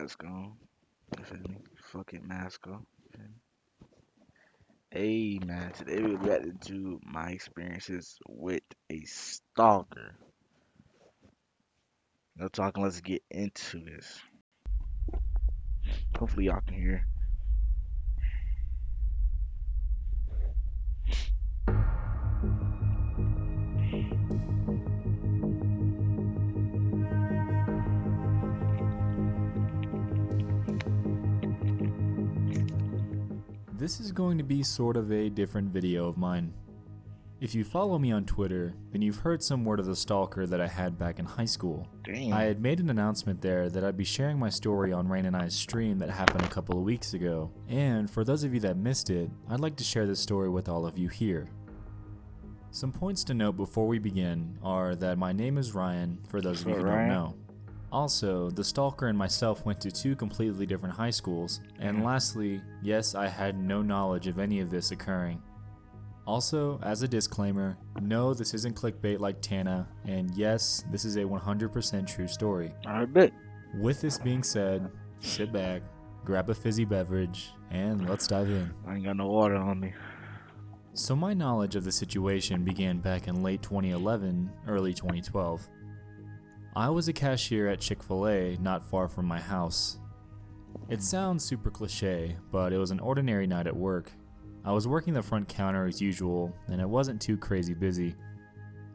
mask on. You feel me? Fucking mask on. You feel me? Hey man, today we're reacting to my experiences with a stalker. No talking, let's get into this. Hopefully y'all can hear. This is going to be sort of a different video of mine. If you follow me on Twitter, then you've heard some word of the stalker that I had back in high school. Damn. I had made an announcement there that I'd be sharing my story on Rain and I's stream that happened a couple of weeks ago, and for those of you that missed it, I'd like to share this story with all of you here. Some points to note before we begin are that my name is Ryan, for those of you who don't know. Also, the stalker and myself went to two completely different high schools, and lastly, yes, I had no knowledge of any of this occurring. Also, as a disclaimer, no, this isn't clickbait like Tana, and yes, this is a 100% true story. I bet. With this being said, sit back, grab a fizzy beverage, and let's dive in. I ain't got no water on me. So my knowledge of the situation began back in late 2011, early 2012. I was a cashier at Chick-fil-A not far from my house. It sounds super cliche, but it was an ordinary night at work. I was working the front counter as usual, and it wasn't too crazy busy.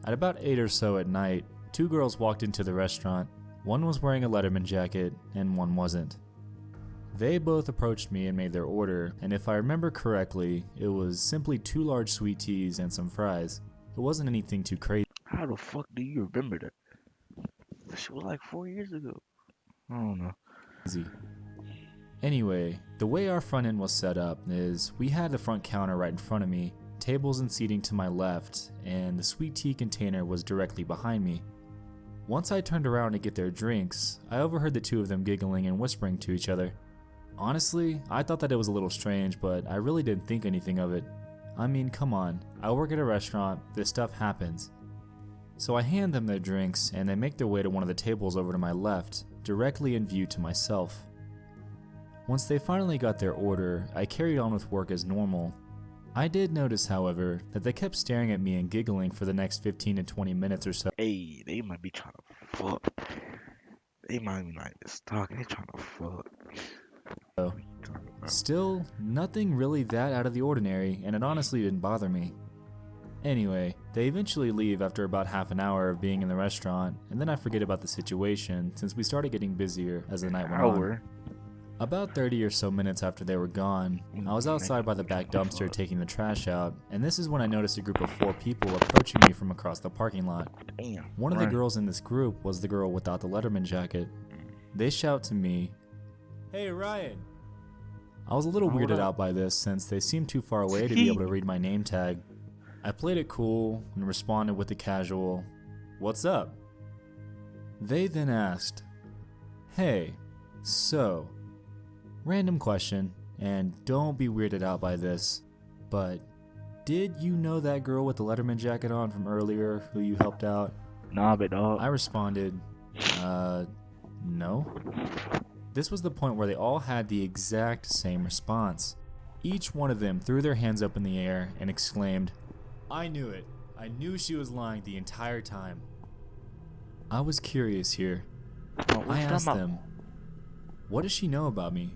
At about 8 or so at night, two girls walked into the restaurant. One was wearing a Letterman jacket, and one wasn't. They both approached me and made their order, and if I remember correctly, it was simply 2 large sweet teas and some fries. It wasn't anything too crazy. How the fuck do you remember that? This shit was like 4 years ago. I don't know. Anyway, the way our front end was set up is we had the front counter right in front of me, tables and seating to my left, and the sweet tea container was directly behind me. Once I turned around to get their drinks, I overheard the two of them giggling and whispering to each other. Honestly, I thought that it was a little strange, but I really didn't think anything of it. I mean, come on, I work at a restaurant, this stuff happens. So I hand them their drinks, and they make their way to one of the tables over to my left, directly in view to myself. Once they finally got their order, I carried on with work as normal. I did notice, however, that they kept staring at me and giggling for the next 15 to 20 minutes or so. Hey, they might be trying to fuck. They might be like this talking, they trying to fuck. Still, nothing really that out of the ordinary, and it honestly didn't bother me. Anyway, they eventually leave after about half an hour of being in the restaurant, and then I forget about the situation since we started getting busier as the night went on. About 30 or so minutes after they were gone, I was outside by the back dumpster taking the trash out, and this is when I noticed a group of 4 people approaching me from across the parking lot. One of the girls in this group was the girl without the Letterman jacket. They shout to me, "Hey Ryan!" I was a little weirded out by this since they seemed too far away to be able to read my name tag. I played it cool and responded with the casual, "What's up?" They then asked, "Hey, so," random question, and don't be weirded out by this, but did you know that girl with the Letterman jacket on from earlier who you helped out? Nah, but dog. I responded, no. This was the point where they all had the exact same response. Each one of them threw their hands up in the air and exclaimed, "I knew it. I knew she was lying the entire time." I was curious here. I asked them, what does she know about me?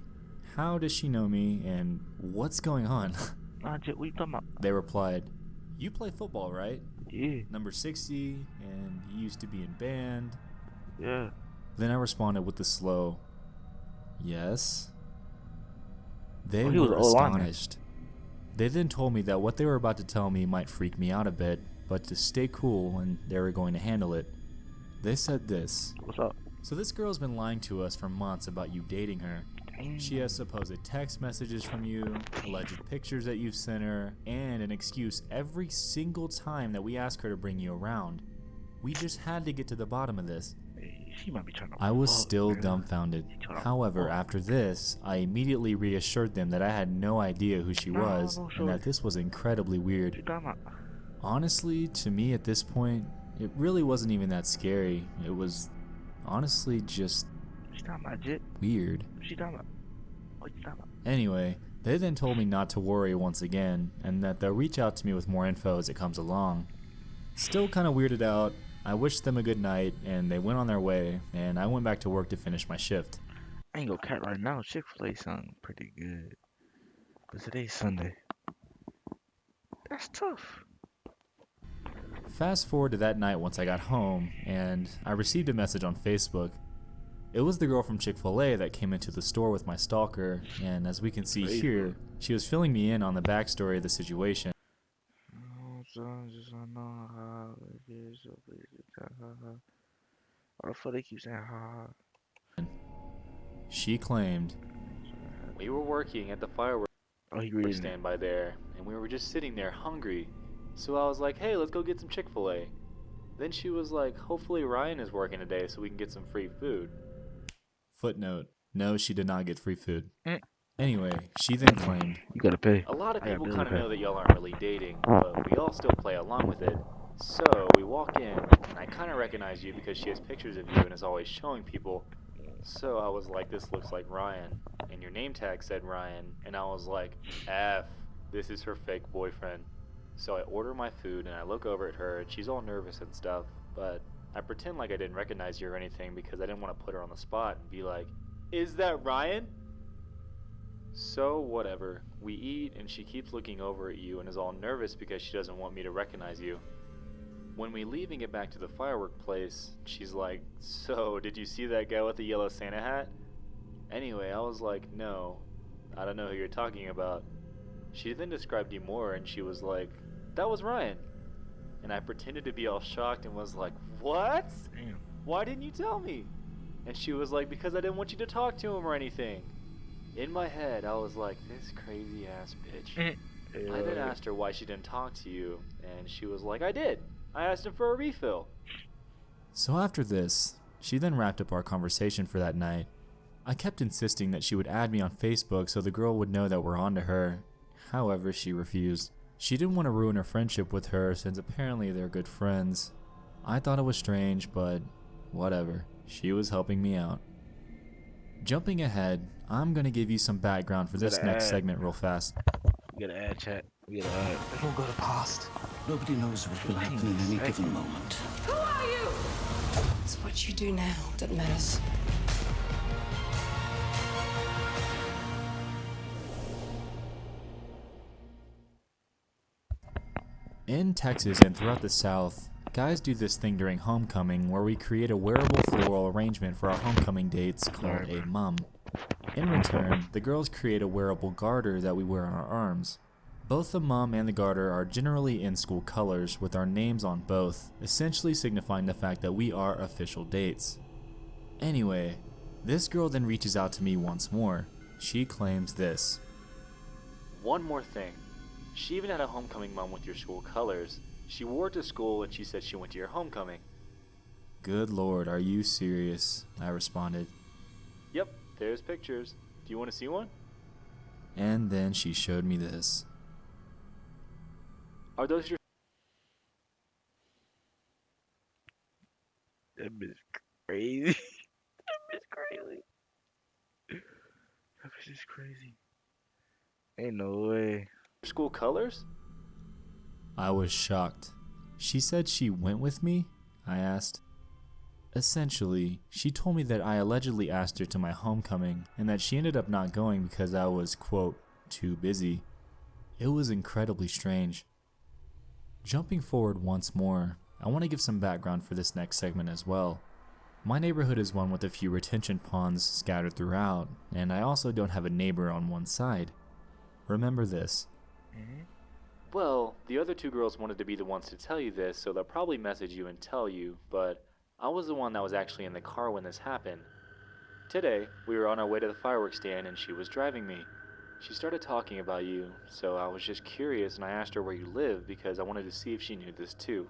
How does she know me, and what's going on? What you talking about? They replied, "You play football, right? Yeah. Number 60, and you used to be in band." Yeah. Then I responded with the slow, "Yes." They he was were O-lineman. astonished. They then told me that what they were about to tell me might freak me out a bit, but to stay cool and they were going to handle it. They said this. What's up? "So this girl's been lying to us for months about you dating her. She has supposed text messages from you, alleged pictures that you've sent her, and an excuse every single time that we ask her to bring you around. We just had to get to the bottom of this." She might be trying to I was fuck, still man. dumbfounded. trying to However, fuck. after this, I immediately reassured them that I had no idea who she was no, and that this was incredibly What weird. you talking about? Honestly, to me at this point, it really wasn't even that scary. It was honestly just She talking about Jit? Weird. She talking about? What you talking about? Anyway, they then told me not to worry once again, and that they'll reach out to me with more info as it comes along. Still kinda weirded out, I wished them a good night, and they went on their way, and I went back to work to finish my shift. I ain't gonna cat right now. Chick-fil-A sound pretty good. But today's Sunday. That's tough. Fast forward to that night once I got home, and I received a message on Facebook. It was the girl from Chick-fil-A that came into the store with my stalker, and as we can see here, she was filling me in on the backstory of the situation. Why the fuck they keep saying ha ha? She claimed, "We were working at the fireworks stand by there, and we were just sitting there hungry. So I was like, hey, let's go get some Chick-fil-A. Then she was like, hopefully Ryan is working today so we can get some free food." Footnote: no, she did not get free food. Anyway, she then claimed, You gotta pay. "A lot of people kind of know that y'all aren't really dating, but we all still play along with it. So we walk in, and I kind of recognize you because she has pictures of you and is always showing people. So I was like, this looks like Ryan, and your name tag said Ryan, and I was like, F, this is her fake boyfriend." So I order my food, and I look over at her, and she's all nervous and stuff, but I pretend like I didn't recognize you or anything because I didn't want to put her on the spot and be like, "Is that Ryan?" So whatever, we eat, and she keeps looking over at you and is all nervous because she doesn't want me to recognize you. When we leave and get back to the firework place, she's like, "So, did you see that guy with the yellow Santa hat?" Anyway, I was like, "No, I don't know who you're talking about." She then described you more, and she was like, "That was Ryan." And I pretended to be all shocked and was like, "What? Damn. Why didn't you tell me?" And she was like, "Because I didn't want you to talk to him or anything." In my head, I was like, this crazy ass bitch. I then asked her why she didn't talk to you, and she was like, "I did. I asked him for a refill." So after this, she then wrapped up our conversation for that night. I kept insisting that she would add me on Facebook so the girl would know that we're on to her. However, she refused. She didn't want to ruin her friendship with her since apparently they're good friends. I thought it was strange, but whatever. She was helping me out. Jumping ahead, I'm gonna give you some background for this next segment real fast. We gotta add chat. We gotta add. We've all got a past. Nobody knows what will happen in any given moment. Who are you? It's what you do now that matters. In Texas and throughout the South, guys do this thing during homecoming where we create a wearable floral arrangement for our homecoming dates called a mum. In return, the girls create a wearable garter that we wear on our arms. Both the mum and the garter are generally in school colors with our names on both, essentially signifying the fact that we are official dates. Anyway, this girl then reaches out to me once more. She claims this. "One more thing. She even had a homecoming mum with your school colors. She wore it to school and she said she went to your homecoming." Good lord, are you serious? I responded. "Yep, there's pictures. Do you want to see one?" And then she showed me this. "Are those your..." That bitch crazy. That bitch crazy. That bitch is crazy. Ain't no way. school colors? I was shocked. She said she went with me? I asked. Essentially, she told me that I allegedly asked her to my homecoming and that she ended up not going because I was, quote, too busy. It was incredibly strange. Jumping forward once more, I want to give some background for this next segment as well. My neighborhood is one with a few retention ponds scattered throughout, and I also don't have a neighbor on one side. Remember this. Well, the other two girls wanted to be the ones to tell you this, so they'll probably message you and tell you, but I was the one that was actually in the car when this happened. Today, we were on our way to the fireworks stand and she was driving me. She started talking about you, so I was just curious and I asked her where you live because I wanted to see if she knew this too.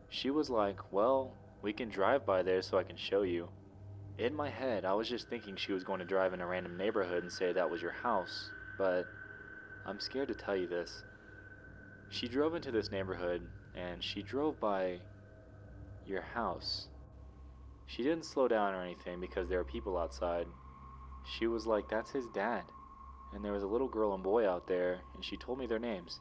She was like, well, we can drive by there so I can show you. In my head, I was just thinking she was going to drive in a random neighborhood and say that was your house, but I'm scared to tell you this. She drove into this neighborhood and she drove by your house. She didn't slow down or anything because there were people outside. She was like, "That's his dad." And there was a little girl and boy out there, and she told me their names.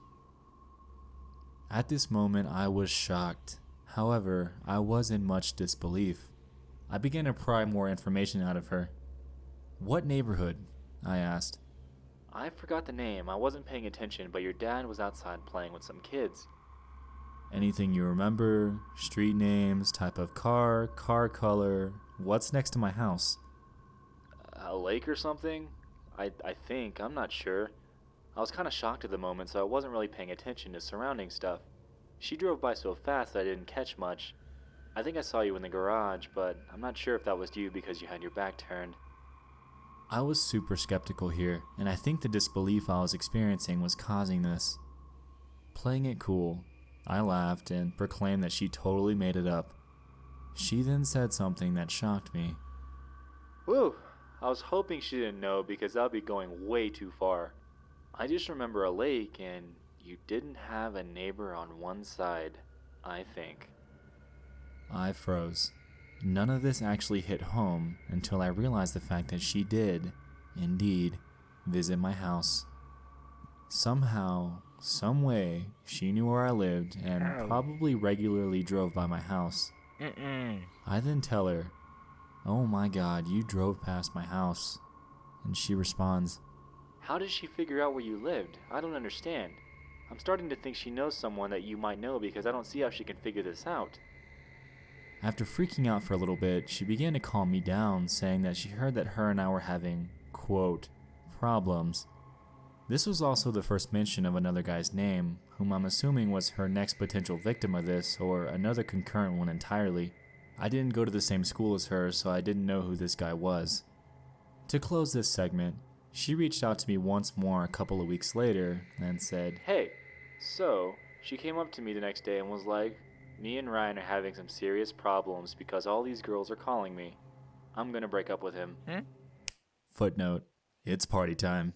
At this moment, I was shocked. However, I was in much disbelief. I began to pry more information out of her. "What neighborhood?" I asked. "I forgot the name. I wasn't paying attention, but your dad was outside playing with some kids." "Anything you remember? Street names, type of car color? What's next to my house?" "A lake or something? I think. I'm not sure." I was kind of shocked at the moment, so I wasn't really paying attention to surrounding stuff. She drove by so fast that I didn't catch much. "I think I saw you in the garage, but I'm not sure if that was you because you had your back turned." I was super skeptical here, and I think the disbelief I was experiencing was causing this. Playing it cool, I laughed and proclaimed that she totally made it up. She then said something that shocked me. "Whew, I was hoping she didn't know because that would be going way too far. I just remember a lake and you didn't have a neighbor on one side, I think." I froze. None of this actually hit home until I realized the fact that she did, indeed, visit my house. Somehow, some way, she knew where I lived and How? probably regularly drove by my house. I then tell her, "Oh my God, you drove past my house." And she responds, "How did she figure out where you lived? I don't understand. I'm starting to think she knows someone that you might know because I don't see how she can figure this out." After freaking out for a little bit, she began to calm me down, saying that she heard that her and I were having, quote, problems. This was also the first mention of another guy's name, whom I'm assuming was her next potential victim of this, or another concurrent one entirely. I didn't go to the same school as her, so I didn't know who this guy was. To close this segment, she reached out to me once more a couple of weeks later and said, "Hey, so she came up to me the next day and was like, 'Me and Ryan are having some serious problems because all these girls are calling me. I'm gonna break up with him.'" Footnote, it's party time.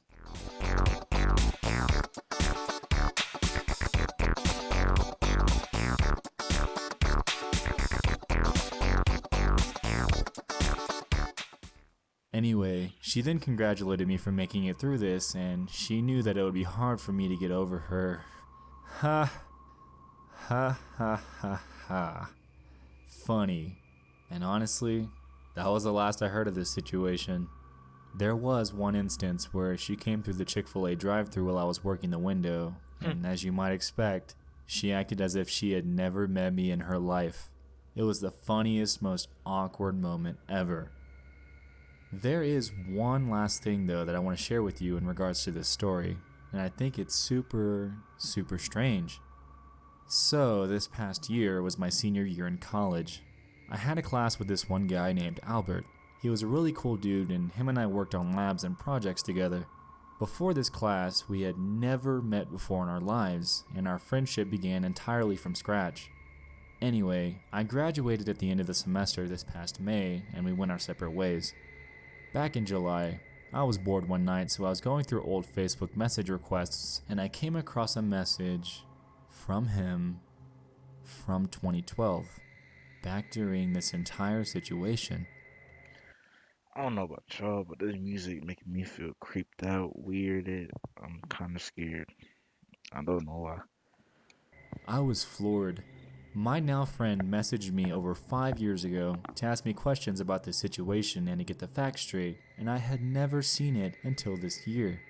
Anyway, she then congratulated me for making it through this, and she knew that it would be hard for me to get over her. Ha ha. Funny. And honestly, that was the last I heard of this situation. There was one instance where she came through the Chick-fil-A drive-thru while I was working the window, and as you might expect, she acted as if she had never met me in her life. It was the funniest, most awkward moment ever. There is one last thing though that I want to share with you in regards to this story, and I think it's super strange. So this past year was my senior year in college. I had a class with this one guy named Albert. He was a really cool dude, and him and I worked on labs and projects together. Before this class, we had never met before in our lives, and our friendship began entirely from scratch. Anyway, I graduated at the end of the semester this past May, and we went our separate ways. Back in July, I was bored one night, so I was going through old Facebook message requests, and I came across a message from him from 2012, back during this entire situation. I don't know about y'all, but this music making me feel creeped out, weirded. I'm kind of scared. I don't know why. I was floored. My now friend messaged me over 5 years ago to ask me questions about the situation and to get the facts straight, and I had never seen it until this year.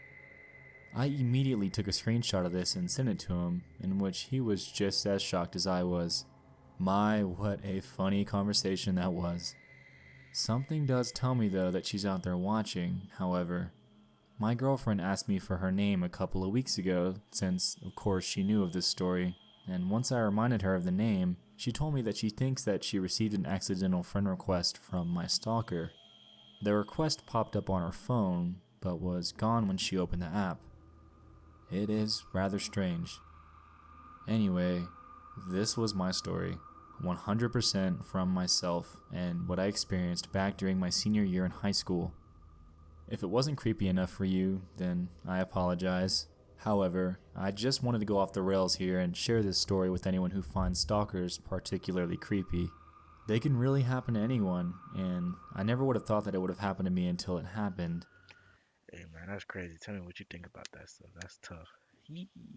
I immediately took a screenshot of this and sent it to him, in which he was just as shocked as I was. My, what a funny conversation that was. Something does tell me though that she's out there watching, however. My girlfriend asked me for her name a couple of weeks ago, since of course she knew of this story, and once I reminded her of the name, she told me that she thinks that she received an accidental friend request from my stalker. The request popped up on her phone, but was gone when she opened the app. It is rather strange. Anyway, this was my story, 100% from myself and what I experienced back during my senior year in high school. If it wasn't creepy enough for you, then I apologize. However, I just wanted to go off the rails here and share this story with anyone who finds stalkers particularly creepy. They can really happen to anyone, and I never would have thought that it would have happened to me until it happened. Hey man, that's crazy. Tell me what you think about that stuff. That's tough.